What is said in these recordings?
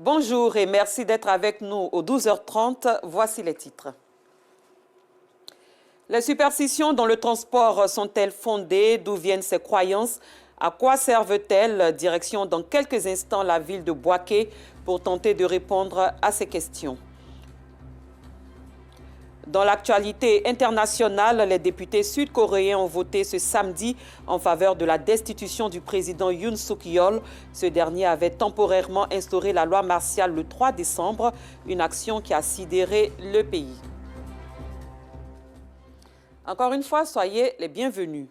Bonjour et merci d'être avec nous au 12h30. Voici les titres. Les superstitions dans le transport sont-elles fondées? D'où viennent ces croyances? À quoi servent-elles? Direction dans quelques instants la ville de Bouaké pour tenter de répondre à ces questions. Dans l'actualité internationale, les députés sud-coréens ont voté ce samedi en faveur de la destitution du président Yoon Suk-yeol. Ce dernier avait temporairement instauré la loi martiale le 3 décembre, une action qui a sidéré le pays. Encore une fois, soyez les bienvenus.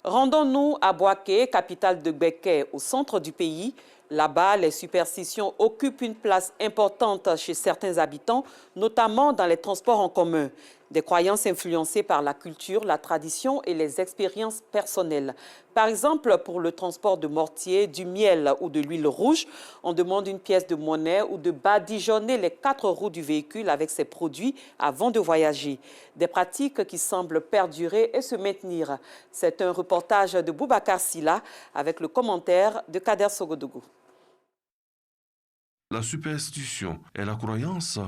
Rendons-nous à Bouaké, capitale de Béké, au centre du pays. Là-bas, les superstitions occupent une place importante chez certains habitants, notamment dans les transports en commun. Des croyances influencées par la culture, la tradition et les expériences personnelles. Par exemple, pour le transport de mortier, du miel ou de l'huile rouge, on demande une pièce de monnaie ou de badigeonner les 4 roues du véhicule avec ces produits avant de voyager. Des pratiques qui semblent perdurer et se maintenir. C'est un reportage de Boubacar Silla avec le commentaire de Kader Sogodougou. La superstition est la croyance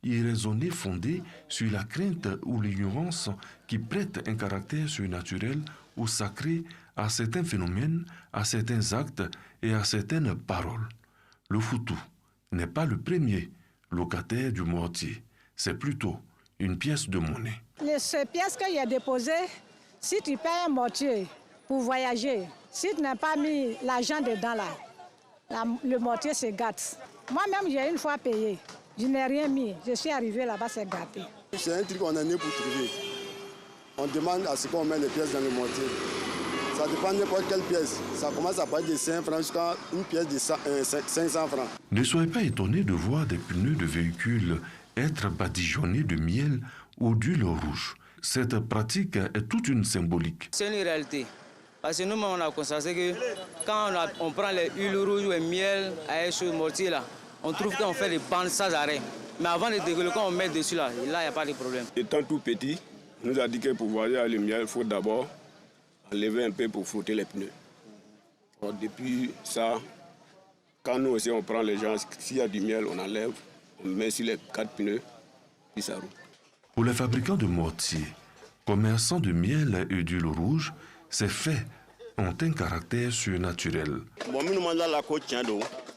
irraisonnée fondée sur la crainte ou l'ignorance qui prête un caractère surnaturel ou sacré à certains phénomènes, à certains actes et à certaines paroles. Le foutou n'est pas le premier locataire du mortier, c'est plutôt une pièce de monnaie. Ces pièces qu'il a déposées, si tu payes un mortier pour voyager, si tu n'as pas mis l'argent dedans là, le mortier se gâte. Moi-même, j'ai une fois payé. Je n'ai rien mis. Je suis arrivé là-bas, c'est gâté. C'est un truc qu'on est né pour trouver. On demande à ce qu'on met les pièces dans le mortier. Ça dépend de n'importe quelle pièce. Ça commence à partir de 5 francs jusqu'à une pièce de 500 francs. Ne soyez pas étonnés de voir des pneus de véhicules être badigeonnés de miel ou d'huile rouge. Cette pratique est toute une symbolique. C'est une réalité. Parce que nous, on a constaté que quand on prend les huiles rouges ou le miel avec ce mortier-là, on trouve qu'on fait des bandes sans arrêt. Mais avant de dégueuler, quand on met dessus, là, il n'y a pas de problème. Étant tout petit, on nous a dit que pour voyager avec le miel, il faut d'abord enlever un peu pour frotter les pneus. Alors, depuis ça, quand nous aussi on prend les gens, s'il y a du miel, on enlève, on met sur les 4 pneus, puis ça roule. Pour les fabricants de mortiers, commerçants de miel et d'huile rouge, ces faits ont un caractère surnaturel.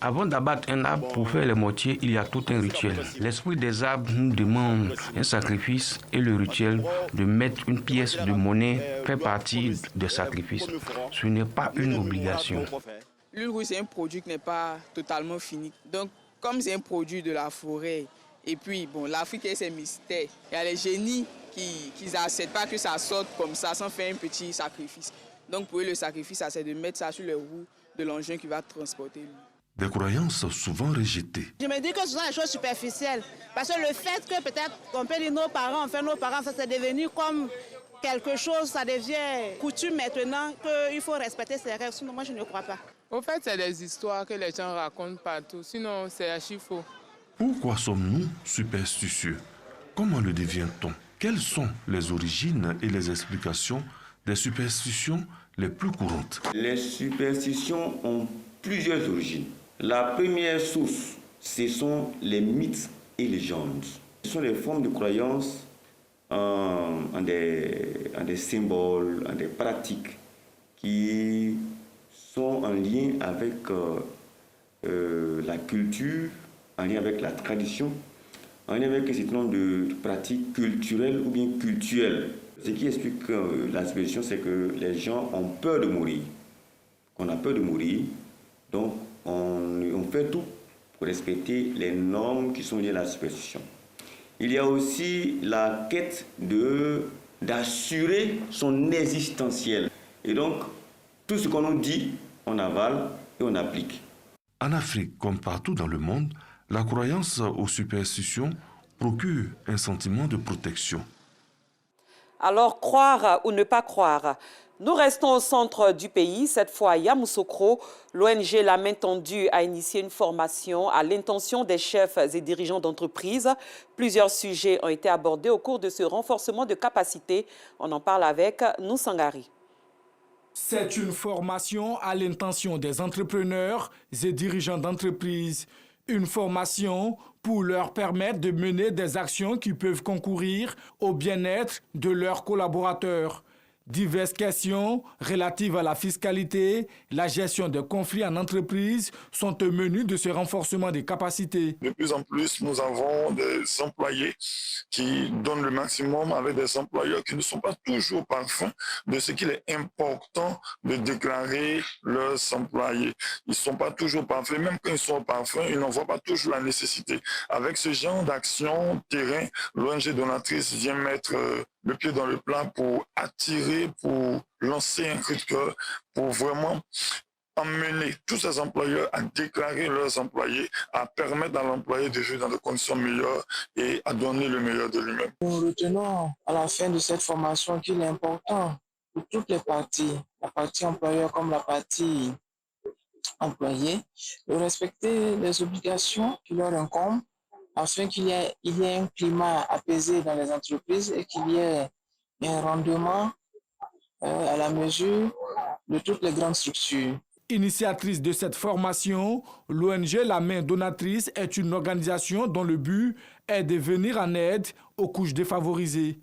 Avant d'abattre un arbre pour faire les mortiers, il y a tout un rituel. L'esprit des arbres nous demande un sacrifice et le rituel de mettre une pièce de monnaie fait partie des sacrifices. Ce n'est pas une obligation. L'huile rouge, c'est un produit qui n'est pas totalement fini. Donc, comme c'est un produit de la forêt, et puis, bon, l'Afrique a ses mystères. Il y a les génies qui n'acceptent pas que ça sorte comme ça sans faire un petit sacrifice. Donc, pour eux, le sacrifice, c'est de mettre ça sur les roues de l'engin qui va transporter lui. Des croyances souvent rejetées. Je me dis que ce sont des choses superficielles. Parce que le fait que peut-être on peut dire nos parents, enfin nos parents, ça c'est devenu comme quelque chose, ça devient coutume maintenant qu'il faut respecter ces règles. Sinon, moi, je ne crois pas. Au fait, c'est des histoires que les gens racontent partout. Sinon, c'est archi faux. Pourquoi sommes-nous superstitieux? Comment le devient-on? Quelles sont les origines et les explications des superstitions les plus courantes? Les superstitions ont plusieurs origines. La première source, ce sont les mythes et légendes. Ce sont des formes de croyances en des symboles, en des pratiques qui sont en lien avec la culture, en lien avec la tradition, en lien avec un certain nombre de pratiques culturelles ou bien cultuelles. Ce qui explique la superstition, c'est que les gens ont peur de mourir. On a peur de mourir, donc on fait tout pour respecter les normes qui sont liées à la superstition. Il y a aussi la quête d'assurer son existentiel. Et donc, tout ce qu'on nous dit, on avale et on applique. En Afrique, comme partout dans le monde, la croyance aux superstitions procure un sentiment de protection. Alors, croire ou ne pas croire? Nous restons au centre du pays. Cette fois, à Yamoussoukro, l'ONG La Main Tendue a initié une formation à l'intention des chefs et dirigeants d'entreprises. Plusieurs sujets ont été abordés au cours de ce renforcement de capacité. On en parle avec Noussangari. C'est une formation à l'intention des entrepreneurs et dirigeants d'entreprises. Une formation pour leur permettre de mener des actions qui peuvent concourir au bien-être de leurs collaborateurs. Diverses questions relatives à la fiscalité, la gestion des conflits en entreprise sont au menu de ce renforcement des capacités. De plus en plus, nous avons des employés qui donnent le maximum avec des employeurs qui ne sont pas toujours parfaits de ce qu'il est important de déclarer leurs employés. Ils ne sont pas toujours parfaits, même quand ils sont parfaits, ils n'en voient pas toujours la nécessité. Avec ce genre d'action terrain, l'ONG donatrice vient mettre le pied dans le plat pour attirer, pour lancer un cri de cœur, pour vraiment emmener tous ces employeurs à déclarer leurs employés, à permettre à l'employé de vivre dans des conditions meilleures et à donner le meilleur de lui-même. Nous retenons à la fin de cette formation qu'il est important pour toutes les parties, la partie employeur comme la partie employé, de respecter les obligations qui leur incombent afin qu'il y ait un climat apaisé dans les entreprises et qu'il y ait un rendement à la mesure de toutes les grandes structures. Initiatrice de cette formation, l'ONG La Main Donatrice est une organisation dont le but est de venir en aide aux couches défavorisées.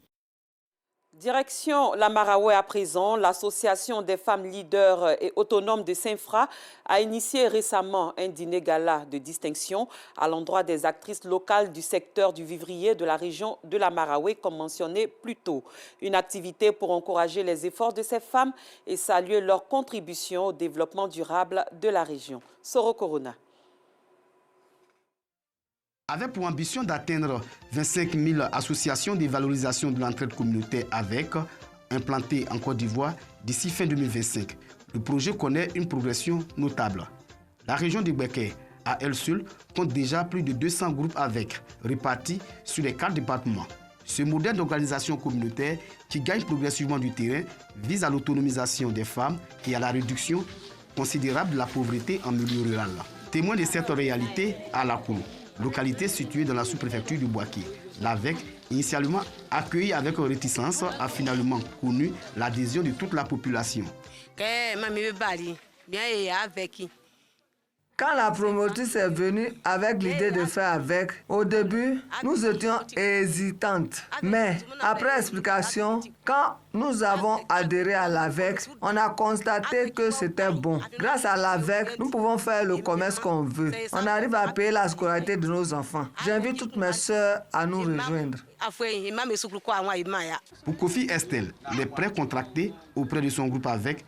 Direction la Maraoué à présent, l'association des femmes leaders et autonomes de Saint-Fra a initié récemment un dîner gala de distinction à l'endroit des actrices locales du secteur du vivrier de la région de la Maraoué, comme mentionné plus tôt. Une activité pour encourager les efforts de ces femmes et saluer leur contribution au développement durable de la région. Soro Corona. Avec pour ambition d'atteindre 25 000 associations de valorisation de l'entraide communautaire implantées en Côte d'Ivoire d'ici fin 2025, le projet connaît une progression notable. La région de Gbeke, à elle seule, compte déjà plus de 200 groupes répartis sur les 4 départements. Ce modèle d'organisation communautaire qui gagne progressivement du terrain vise à l'autonomisation des femmes et à la réduction considérable de la pauvreté en milieu rural. Témoin de cette réalité, à la Koulou, localité située dans la sous-préfecture du Bouaké. L'AVEC, initialement accueillie avec réticence, a finalement connu l'adhésion de toute la population. Quand la promotrice est venue avec l'idée de faire avec, au début, nous étions hésitantes. Mais après explication, quand nous avons adhéré à l'AVEC, on a constaté que c'était bon. Grâce à l'AVEC, nous pouvons faire le commerce qu'on veut. On arrive à payer la scolarité de nos enfants. J'invite toutes mes sœurs à nous rejoindre. Pour Kofi Estelle, les prêts contractés auprès de son groupe AVEC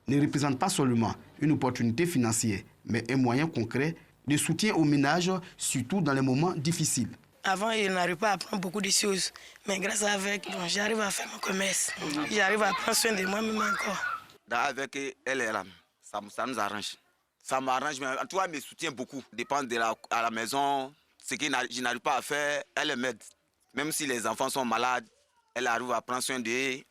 ne représentent pas seulement une opportunité financière, mais un moyen concret de soutien aux ménages, surtout dans les moments difficiles. Avant, je n'arrive pas à prendre beaucoup de choses, mais grâce à avec, j'arrive à faire mon commerce. J'arrive à prendre soin de moi-même encore. Avec elle est là, ça nous arrange. Ça m'arrange, mais en tout cas, elle me soutient beaucoup. Dépend à la maison, ce que je n'arrive pas à faire, elle m'aide. Même si les enfants sont malades, elle arrive à prendre soin d'eux.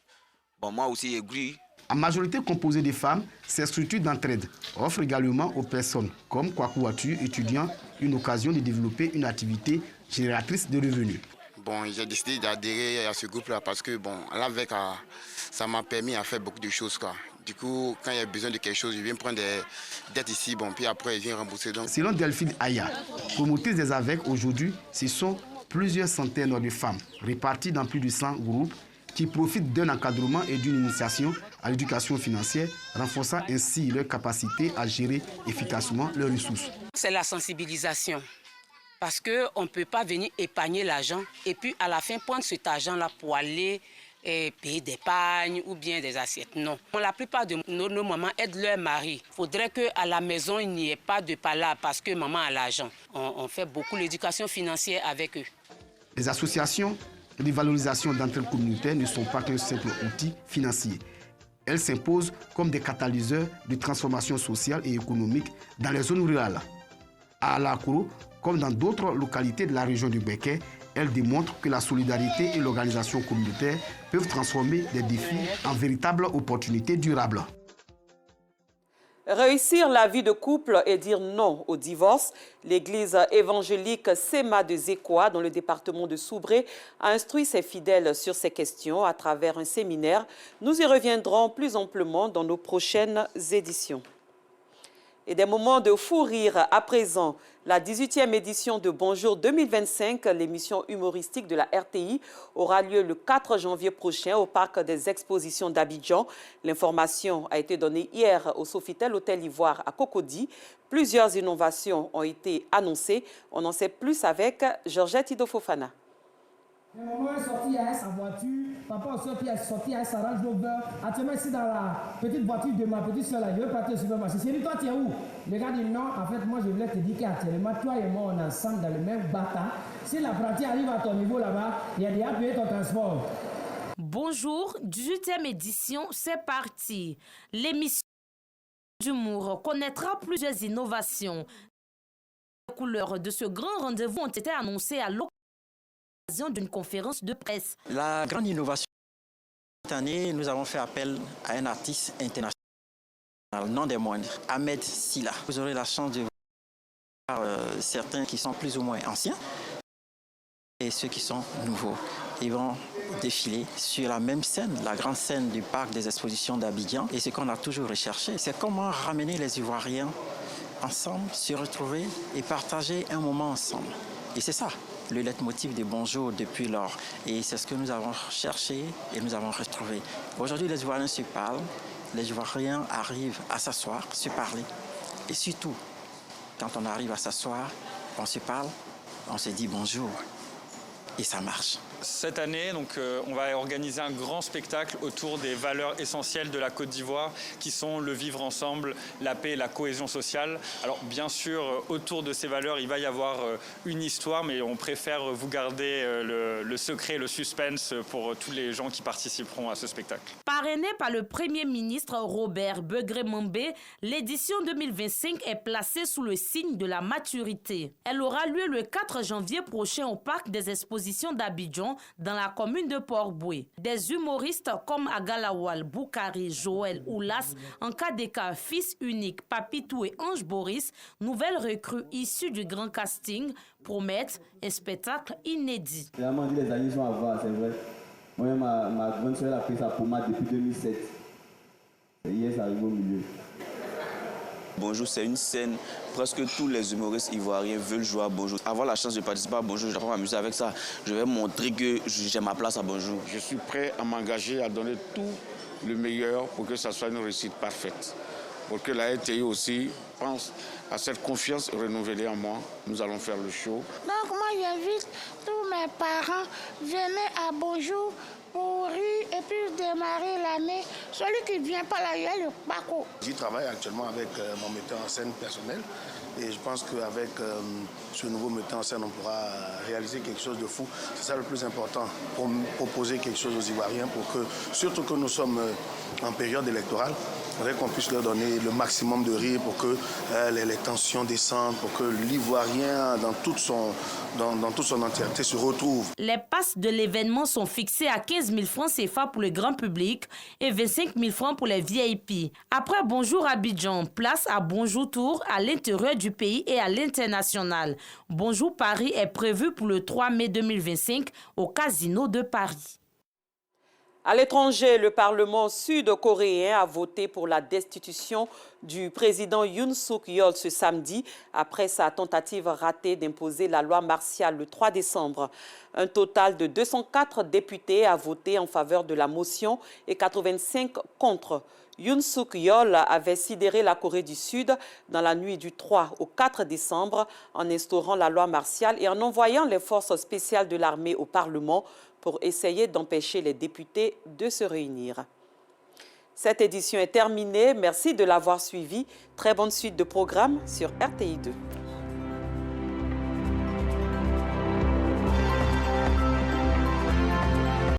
Bon, moi aussi, aigri. En majorité composée de femmes, ces structures d'entraide offrent également aux personnes comme Kwakouatu étudiants une occasion de développer une activité génératrice de revenus. Bon, j'ai décidé d'adhérer à ce groupe-là parce que bon, l'AVEC, ça m'a permis à faire beaucoup de choses, quoi. Du coup, quand il y a besoin de quelque chose, je viens prendre des dettes ici, bon, puis après, je viens rembourser. Donc. Selon Delphine Aya, promotrice des AVEC aujourd'hui, ce sont plusieurs centaines de femmes réparties dans plus de 100 groupes qui profitent d'un encadrement et d'une initiation à l'éducation financière, renforçant ainsi leur capacité à gérer efficacement leurs ressources. C'est la sensibilisation, parce qu'on ne peut pas venir épargner l'argent et puis à la fin prendre cet argent-là pour aller payer des pagnes ou bien des assiettes. Non. La plupart de nos mamans aident leur mari. Il faudrait qu'à la maison, il n'y ait pas de palabre parce que maman a l'argent. On fait beaucoup l'éducation financière avec eux. Les associations de valorisation d'entraide communautaire ne sont pas qu'un simple outil financier. Elles s'imposent comme des catalyseurs de transformation sociale et économique dans les zones rurales. À Alakouro, comme dans d'autres localités de la région du Gbeke, elles démontrent que la solidarité et l'organisation communautaire peuvent transformer des défis en véritables opportunités durables. Réussir la vie de couple et dire non au divorce, l'église évangélique Sema de Zékoa, dans le département de Soubré, a instruit ses fidèles sur ces questions à travers un séminaire. Nous y reviendrons plus amplement dans nos prochaines éditions. Et des moments de fou rire à présent. La 18e édition de Bonjour 2025, l'émission humoristique de la RTI, aura lieu le 4 janvier prochain au Parc des Expositions d'Abidjan. L'information a été donnée hier au Sofitel Hôtel Ivoire à Cocody. Plusieurs innovations ont été annoncées. On en sait plus avec Georgette Idofofana. Le moment est sorti à sa voiture, papa aussi est sorti à sa Range Rover. Actuellement ici dans la petite voiture de ma petite soeur là, je veux partir au supermarché. C'est lui, toi tu es où? Le gars dit non, en fait moi je voulais te dire qu'actuellement toi et moi on est ensemble dans le même bâtard. Si l'apprenti arrive à ton niveau là-bas, il a déjà payé ton transport. Bonjour, 18e édition, c'est parti. L'émission d'humour connaîtra plusieurs innovations. Les couleurs de ce grand rendez-vous ont été annoncées à l'occasion d'une conférence de presse. La grande innovation cette année, nous avons fait appel à un artiste international, non des moindres, Ahmed Silla. Vous aurez la chance de voir certains qui sont plus ou moins anciens et ceux qui sont nouveaux. Ils vont défiler sur la même scène, la grande scène du parc des expositions d'Abidjan. Et ce qu'on a toujours recherché, c'est comment ramener les Ivoiriens ensemble, se retrouver et partager un moment ensemble. Et c'est ça, le leitmotiv de Bonjour depuis lors. Et c'est ce que nous avons cherché et nous avons retrouvé. Aujourd'hui, les Ivoiriens se parlent, les Ivoiriens arrivent à s'asseoir, se parler. Et surtout, quand on arrive à s'asseoir, on se parle, on se dit bonjour. Et ça marche. Cette année, on va organiser un grand spectacle autour des valeurs essentielles de la Côte d'Ivoire qui sont le vivre ensemble, la paix et la cohésion sociale. Alors bien sûr, autour de ces valeurs, il va y avoir une histoire, mais on préfère vous garder le secret, le suspense pour tous les gens qui participeront à ce spectacle. Parrainé par le Premier ministre Robert Begré-Mambé, l'édition 2025 est placée sous le signe de la maturité. Elle aura lieu le 4 janvier prochain au Parc des Expositions d'Abidjan, dans la commune de Port-Boué. Des humoristes comme Agalawal, Boukari, Joël Oulas, en cas des cas fils unique, Papitou et Ange Boris, nouvelles recrues issues du grand casting, promettent un spectacle inédit. Clairement, les années sont à voir, c'est vrai. Moi, ma grande soeur a pris sa pommade depuis 2007. Et hier, ça arrive au milieu. Bonjour, c'est une scène, presque tous les humoristes ivoiriens veulent jouer à Bonjour. Avoir la chance de participer à Bonjour, je vais m'amuser avec ça. Je vais montrer que j'ai ma place à Bonjour. Je suis prêt à m'engager, à donner tout le meilleur pour que ça soit une réussite parfaite. Pour que la RTI aussi pense à cette confiance renouvelée en moi. Nous allons faire le show. Donc moi j'invite tous mes parents, venez à Bonjour pour rire et puis démarrer l'année. Celui qui ne vient pas là, il y a le Paco. J'y travaille actuellement avec mon metteur en scène personnel et je pense qu'avec ce nouveau metteur en scène, on pourra réaliser quelque chose de fou. C'est ça le plus important, pour proposer quelque chose aux Ivoiriens, pour que, surtout que nous sommes en période électorale, qu'on puisse leur donner le maximum de rire pour que les tensions descendent, pour que l'Ivoirien, dans toute son entièreté, se retrouve. Les passes de l'événement sont fixées à 15 000 francs CFA pour le grand public et 25 000 francs pour les VIP. Après Bonjour Abidjan, place à Bonjour Tour à l'intérieur du pays et à l'international. Bonjour Paris est prévu pour le 3 mai 2025 au Casino de Paris. À l'étranger, le Parlement sud-coréen a voté pour la destitution du président Yoon Suk-yeol ce samedi après sa tentative ratée d'imposer la loi martiale le 3 décembre. Un total de 204 députés a voté en faveur de la motion et 85 contre. Yoon Suk-yeol avait sidéré la Corée du Sud dans la nuit du 3 au 4 décembre en instaurant la loi martiale et en envoyant les forces spéciales de l'armée au Parlement pour essayer d'empêcher les députés de se réunir. Cette édition est terminée. Merci de l'avoir suivi. Très bonne suite de programmes sur RTI2.